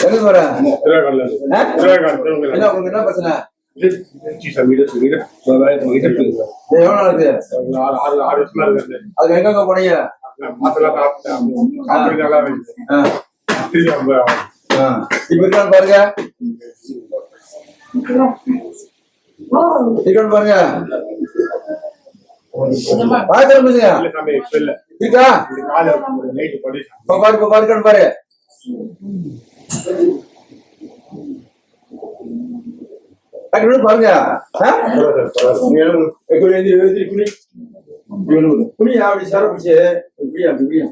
எங்க போற? உங்களுக்கு என்ன பிரச்சனை? எவ்வளவு நாளுக்கு? அதுக்கு எங்க போனீங்க? இப்ப இருக்கான்னு பாருங்க, இருக்கான்னு பாருங்க. இருக்கா பாரு, பாருக்கான்னு பாரு. பாருங்க புனியா அப்படி சார பிடிச்சு இப்படியா இப்படியா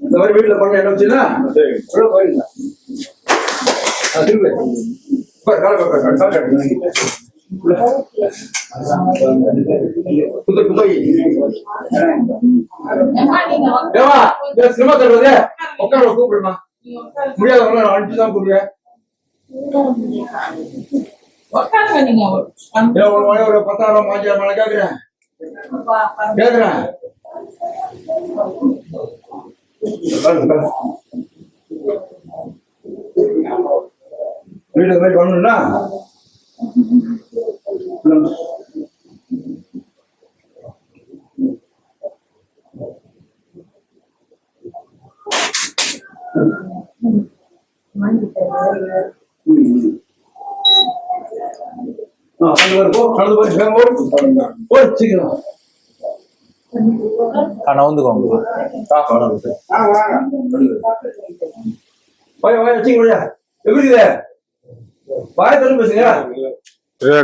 இந்த மாதிரி வீட்டுல பண்ண என்ன வச்சுன்னா போயிருந்தா சினிமா தருவது உட்கார கூப்பிடுமா முடியாதவங்க அனுப்பிச்சுதான் கூப்பிடுவேன். ஒரு 10,000 5,000 கேக்குறேன் கேக்குறேன். வீட்டுக்கு போய் பண்ணணும்னா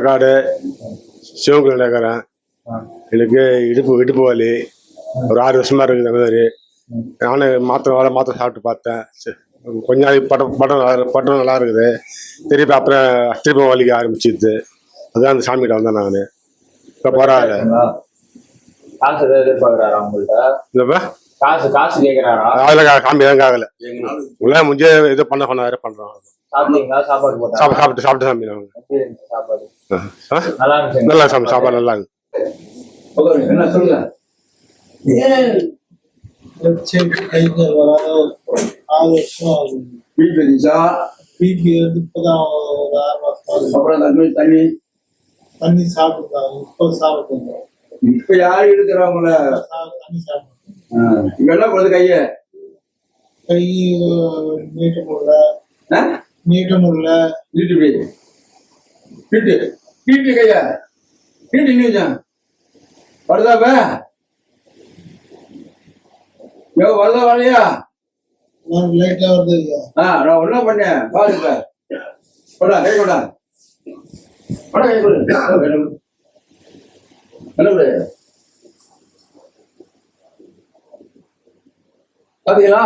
காடு சிவகுல இருக்கிறேன். எனக்கு இடுப்பு வலி ஒரு 6 வருஷமா இருக்குது. அந்த மாதிரி நானும் மாத்திரை சாப்பிட்டு பார்த்தேன். கொஞ்ச நாளைக்கு பட்டம் நல்லா இருக்குது. திருப்பி அப்புறம் திருப்பி வலிக்க ஆரம்பிச்சிது. அதுதான் அந்த சாமிகிட்ட வந்தேன் நான். இப்போ பரவாயில்ல. காசு எதிர்பார்க்கிறாரா உங்கள்கிட்ட? காசு கேட்கிறாரா? அதில் காமி தான் ஆகலை. உள்ள முடிஞ்ச இது பண்ண சொன்னாரு பண்றோம். சாப்பிட்டீங்களா? சாப்பாடு போட்டா சாப்பிட்டு சாமி நாங்க சாப்பாடு நல்லா இருந்துச்சு. நல்லா சாப்பாடு நல்லா இருக்கு. என்ன சொல்லுங்க? தண்ணி சாப்பிட்டு இப்ப யாரு எடுக்கிறாங்கள? தண்ணி சாப்பிட்டு இப்ப என்ன போகுது? கைய கை நீட்ட முடியல நீட்டு கையா நீட்டு நீச்சா வருதாப்ப வருதா வரலையா? லைட்டா வருது. நான் என்ன பண்ணேன் பாருங்க. கொண்டா கை கொண்டா கை கொடு என்ன கொடு பாத்தீங்களா?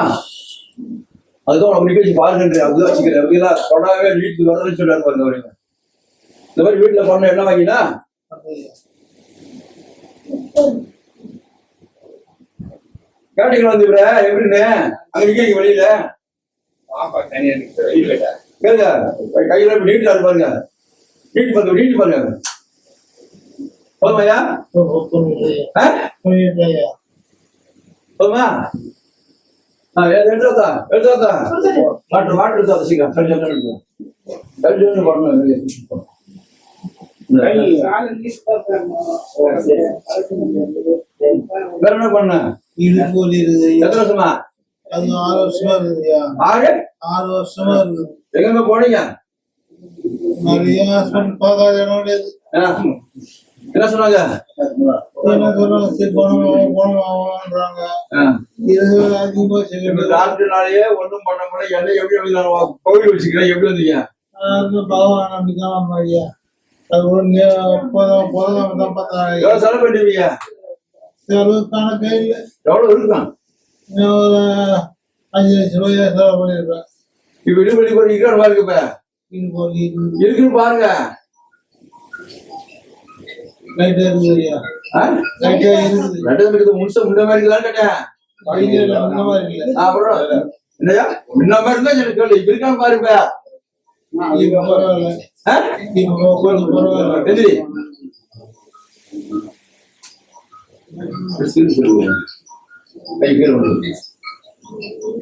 அதுதான் உனக்கு நிகழ்ச்சி பாருங்க. அதுதான் வச்சுக்கிறேன். கொண்டாவே வீட்டுக்கு வரதுன்னு சொல்றாரு பாருங்க. வரீங்க இந்த மாதிரி வீட்டுல பண்ண என்ன வாங்கினா கேட்டீங்களா? வந்து எப்படின்னு அங்க நிக்கிறீங்க வெளியில கேளுங்க. கையில நீட்டா பாருங்க. நீட்டு பாருங்க போதுமையா? போதுமா? எடுத்தா வாட்டர் எடுத்தா சீக்கிரம் பண்ணணும். வேற என்ன பண்ண? எத்தனை வருஷமா? அது 6 வருஷமா இருக்குதுயா. 6 வருஷமா இருக்குது. எங்க போனீங்க? நிறைய பார்க்காத இடம் கிடையாது. என்ன சொன்னாங்க? சரி போனோம்ன்றாங்க. டாக்டர்னாலேயே ஒண்ணும் பண்ண முடியல. என்ன எப்படி கோவில் வச்சுக்கிறேன்? எப்படி வந்தீங்க? பகவான் நம்பிதான் ஐயா. செலவு பண்ணுவீங்க? கணக்கே இல்லை. எவ்வளவு இருக்கான்? 5 லட்சம் ரூபாய் செலவு பண்ணிருப்பேன். இப்ப விடுபடி போறீங்க பாருங்க. இருக்குன்னு பாருங்க. லைட்டா இருக்குது. முன்ன மாதிரி இருக்குதான் கேட்டேன். அப்புறம் இல்லையா முன்ன மாதிரி இருந்தா எனக்கு கேள்வி. இப்ப இருக்கான்னு பாருங்க. கை கீழே விழுந்து.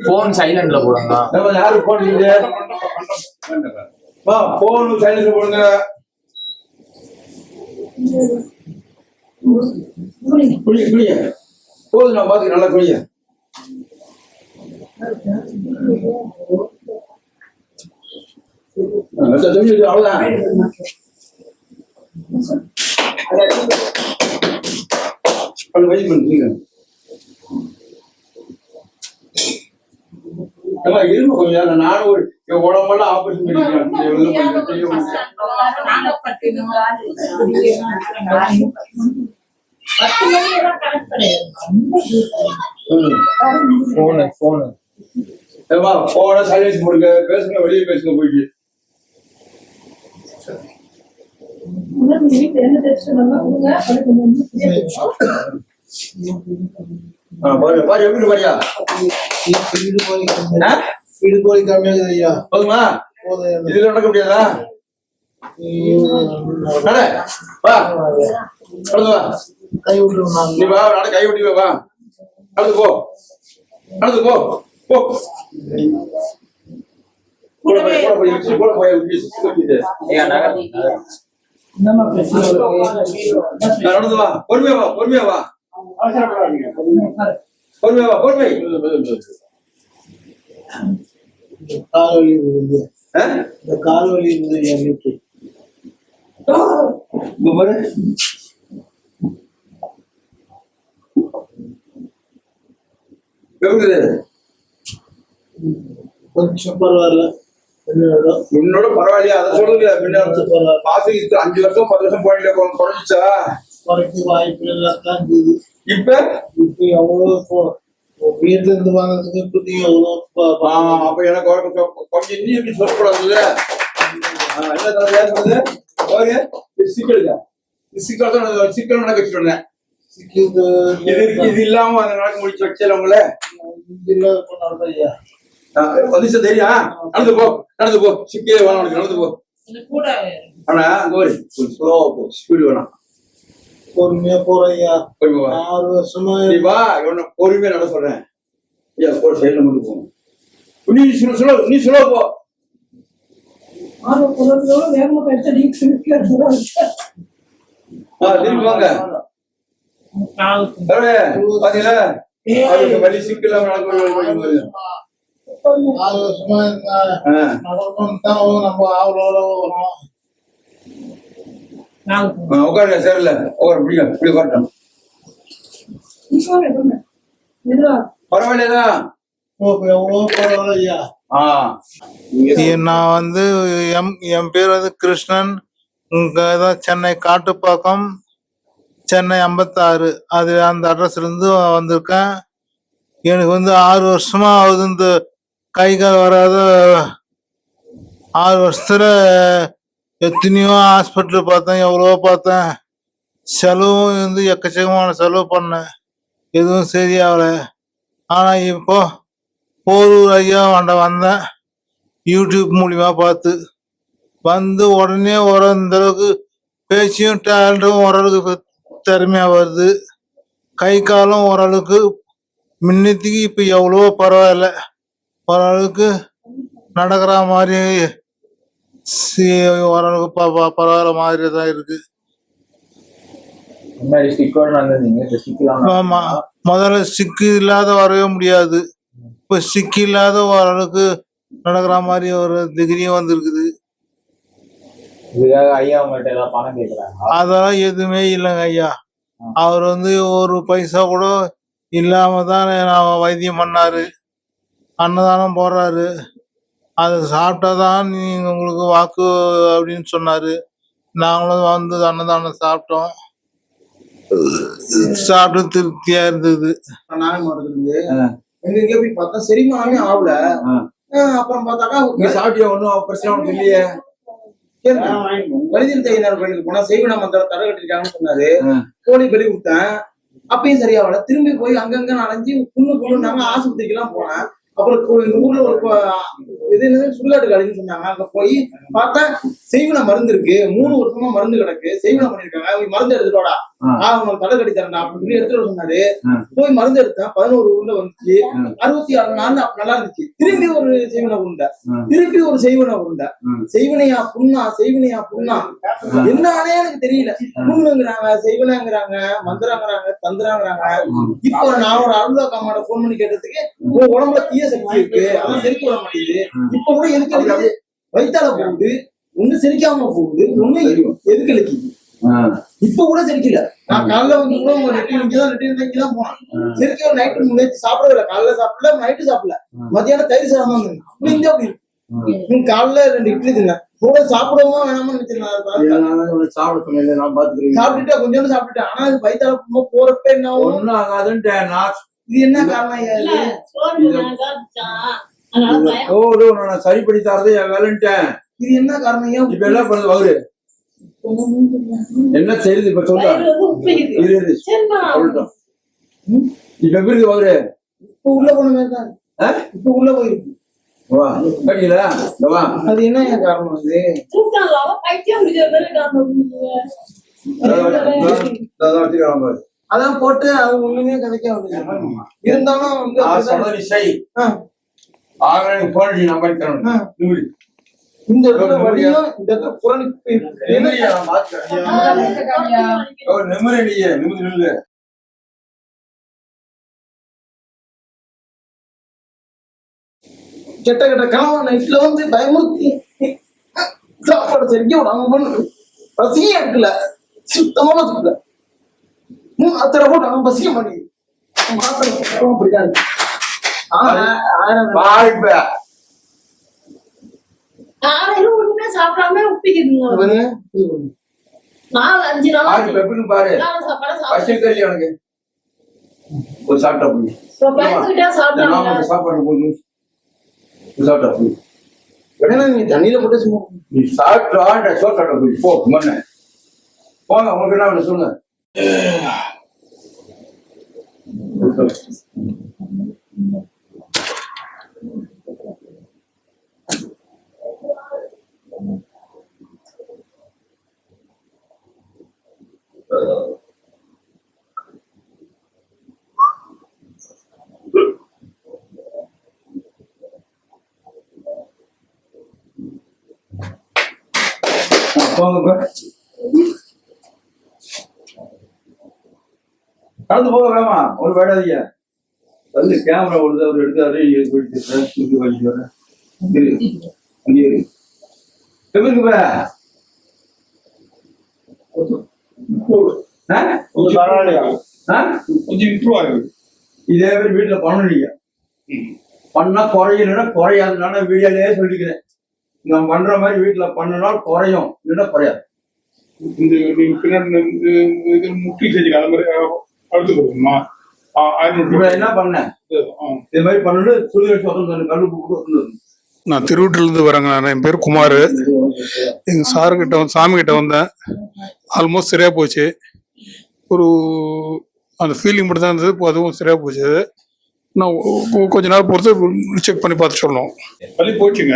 போன் சைலண்ட்ல போடுங்க. நம்ம யாரு போன் இல்லையே? போன் சைலண்ட்ல போடுங்க. குளிய போதும், நான் பாத்துக்க நல்லா குளிய. அவ்வளவுதான். வயசு பண்ணுங்க இருங்க கொஞ்சம் நேரம். நானும் ஒரு உடம்பெல்லாம் ஆபரேஷன் பண்ணிக்கிறேன். போன சைலன்ஸ் போடுங்க, பேசுங்க, வெளியே பேசுங்க போயிட்டு. பாரு எப்படி பாரியா இடுப்போலி கம்மியாகுது ஐயா. போதுமா? இதுல நடக்க முடியாதா? கை விட்டுருவோம். நீ வா, நாளை கை விட்டு வா. நடந்து போ, நடந்து போ, போ. கூட போய் நடந்து வா, பொறுமையா வா, பொறுமையா வா, பொறுமையா வா, பொறுமை. கால் வலி இருக்குது, இந்த கால் வலி இருக்குது எனக்கு. கொஞ்சம் பரவாயில்ல, என்னோட பரவாயில்லையா? அதை சொல்லுங்க. 5 வருஷம் 10 வருஷம் போயிட்டு குறைஞ்சிச்சா? குறைக்க வாய்ப்பு எல்லாம் இருக்குது. இப்ப எவ்வளவு வீட்டுல இருந்து வாங்குறதுக்கு இப்படி எவ்வளவு. அப்ப எனக்கு கொஞ்சம் இன்னும் எப்படி சொல்லக்கூடாதுல்ல? என்ன தரது சிக்கலுங்க, சிக்கல் நடக்க வச்சுருந்தேன். இது இல்லாம அந்த நடக்க முடிச்சு வச்சல உங்களை வந்துச்சு தெரியும். நடந்து போ, நடந்து போ, சிக்கலே வேணாம் உனக்கு, நடந்து போ. ஆனா ஸ்லோவா போ, ஸ்பீடு வேணாம். பொறுமையா போறையா. 6 வருஷமா நீ வா, பொறுமையா நட சொல்றேன். ஐயா போ, சைடுல மட்டும் போ. நீ சொல்ல போ. திரும்பி வாங்க. பாத்தீங்களா வலி சிக்கல நடக்கும். 6 வருஷமா நடக்கணும் தான் நம்ம ஆவலோட வரும். உட்காருங்க, சரியில்ல உட்கார பிடிக்க இப்படி உட்காரட்டும். பரவாயில்லையா? எவ்வளோ பரவாயில்லையா? நான் வந்து என் பேர் வந்து கிருஷ்ணன். இங்கதான் சென்னை காட்டுப்பாக்கம், சென்னை 56. அது அந்த அட்ரஸ்ல இருந்து வந்திருக்கேன். எனக்கு வந்து 6 வருஷமா ஆகுது இந்த கை கால் வராத. 6 வருஷத்துல எத்தனையோ ஹாஸ்பிட்டல் பார்த்தேன், எவ்வளவோ பார்த்தேன். செலவும் வந்து எக்கச்சக்கமான செலவு பண்ணேன், எதுவும் சரியாகல. ஆனா இப்போ போரூர் ஐயா வந்தேன், யூடியூப் மூலியமா பார்த்து வந்து உடனே இந்த அளவுக்கு பேச்சியும் டேலண்ட்டும் ஓரளவுக்கு திறமையா வருது. கை காலம் ஓரளவுக்கு முன்னத்துக்கு இப்ப எவ்வளவோ பரவாயில்ல, ஓரளவுக்கு நடக்கிற மாதிரி ஓரளவுக்கு பரவாயில்ல மாதிரி தான் இருக்கு. ஆமா, முதல்ல சிக்கு இல்லாத வரவே முடியாது, இப்ப சிக்கு இல்லாத ஓரளவுக்கு நடக்கிற மாதிரி ஒரு டிகிரியும் வந்திருக்குது. அதெல்லாம் எதுவுமே இல்லைங்க ஐயா. அவர் வந்து ஒரு பைசா கூட இல்லாம தான் வைத்தியம் பண்ணாரு, அன்னதானம் போடுறாரு. அதை சாப்பிட்டாதான் நீங்க உங்களுக்கு வாக்கு அப்படின்னு சொன்னாரு. நாங்களும் வந்து அன்னதானம் சாப்பிட்டோம், சாப்பிட்டு திருப்தியா இருந்தது. எங்க போய் பார்த்தா செரிமானமே ஆகல. அப்புறம் பார்த்தாக்கா சாப்பிட்டியா? ஒன்னும் பிரச்சனை ஒன்றும் இல்லையே. வலிதில் தையினார் கோயிலுக்கு போனா செய்வன மந்திரம் தடை கட்டிருக்காங்கன்னு சொன்னாரு. கோழி பலி கொடுத்தேன், அப்பயும் சரியாகல. திரும்பி போய் அங்கங்க அலைஞ்சு புண்ணுனாங்க, ஆஸ்பத்திரிக்கு எல்லாம் போனேன். அப்புறம் ஊர்ல ஒரு இது சுடுகாட்டு கழின்னு சொன்னாங்க, அங்க போய் பார்த்தா செய்வன மருந்து இருக்கு, 3 வருஷமா மருந்து கிடக்கு, செய்வன பண்ணிருக்காங்க, போய் மருந்து எடுத்துட்டோடா, அவங்களுக்கு தலை கட்டி தரேன்டா அப்படின்னு சொல்லி எடுத்துட்டு வர சொன்னாரு. போய் மருந்து எடுத்தேன், 11 உருண்டை வந்துச்சு, 66 நாள் நல்லா இருந்துச்சு. திரும்பி ஒரு செய்வன உருண்டை, திருப்பி ஒரு செய்வன உருண்டை. செய்வனையா புண்ணா, செய்வனையா புண்ணா, என்னன்னே எனக்கு தெரியல. புண்ணுங்கிறாங்க, செய்வனங்கிறாங்க, மந்திரங்கிறாங்க, தந்திரங்கிறாங்க. இப்போ நான் ஒரு அருள்வாக்காமாட போன் பண்ணி கேட்டதுக்கு உன் உடம்புல தீய சக்தி இருக்கு, அதான் செரிக்க விட மாட்டேங்குது. இப்ப கூட எதுக்கு வயிற்றால போகுது, ஒண்ணு செரிக்காம போகுது, ஒண்ணு எதுக்கு இழுக்குது. இப்ப கூட செரிக்கல. நான் காலைல வந்து கூட உங்க நெட்டிதான் போனேன். செரிக்க நைட்டு நேற்று சாப்பிடவே இல்லை, காலைல சாப்பிடல, நைட்டு சாப்பிடல, மத்தியானம் தயிர் சாதம் தான் இருந்தேன். அப்படி இருந்தா அப்படி இருக்கு. காலைல 2 இட்லி தின்னேன், கூட சாப்பிடவும் வேணாம நினைச்சிருந்தேன். சாப்பிட்டுட்டேன், கொஞ்சோண்டு சாப்பிட்டுட்டேன். ஆனா அது வயிற்றால போறப்ப என்ன ஒண்ணும் ஆகாதுன்ட்டேன் நான். இது என்ன காரணம் ஐயா இது? நான் சரிப்படி தரது என் வேலைன்ட்டேன். இது என்ன காரணம் ஐயா? இப்ப என்ன பண்ணுது அவரு, என்ன செய்யுது இப்ப சொல்றேன். சொல்லட்டும். இப்ப எப்படி இருக்கு அவரு? இப்ப உள்ள போன மாதிரி தான், இப்ப உள்ள போயிருக்கு. வா கட்டிங்களா, வா. அது என்ன ஐயா காரணம்? அது அதான் போட்டு அது ஒண்ணுமே கதைக்க முடியாது. இருந்தாலும் சொன்னது செய். ஆக போன் அடி, நான் பண்ணி தரேன். இந்த இடத்துல வழியும் இந்த இடத்துல புறணிப்பு நிம்மதி இல்லையே, நிம்மதி நில்லு. கெட்ட கெட்ட கனவு நைட்ல வந்து பயமுறுத்தி சாப்பாடு சரிக்க விடாம பண்ணு. பசியே எடுக்கல, சுத்தமா பசிக்கல. அத்தனை போட்டு அவன் பசிக்க மாட்டேங்குது. அப்படிதான் ஒண்ணுமே சாப்பிடாம உப்பிக்குதுங்க. 4-5 நாள் பாரு பச்சைக்கறி எனக்கு ஒரு சாப்பிட்டா போய் சாப்பாடு போய் சாப்பிட்டா போய் நீ தண்ணியில போட்டு நீ சாப்பிட்டு சோறு சாப்பிட்டா போய் போ. மண்ண போங்க, உங்களுக்கு என்ன வேணும் சொல்லுங்க. போங்க, கடந்து போக வேமா, ஒரு வேடாதீங்க. வந்து கேமரா ஓடுது, அவர் எடுத்தாரு, போயிட்டு வச்சு வரேன். அங்கே இதே மாதிரி வீட்டுல பண்ணலீங்க. பண்ணா குறையலன்னா குறையாதுனால வீடியோலயே சொல்லிக்கிறேன். நான் பண்ற மாதிரி வீட்டுல பண்ணனாலும் குறையும், இல்லைன்னா குறையாது. முக்கிய செஞ்சு அந்த மாதிரி அடுத்து கொடுக்கணுமா? என்ன பண்ணேன் இது மாதிரி பண்ணு சொல்லி வச்சு கல்லு. நான் திருவூட்டிலிருந்து வரேங்க. நான் என் பேர் குமார். எங்கள் சாருக்கிட்ட சாமி கிட்ட வந்தேன். ஆல்மோஸ்ட் சரியாக போச்சு. ஒரு அந்த ஃபீலிங் மட்டும் தான் இருந்தது, இப்போ அதுவும் சரியாக போச்சு. நான் கொஞ்ச நேரம் பொறுத்து செக் பண்ணி பார்த்து சொல்லணும். வலி போச்சுங்க.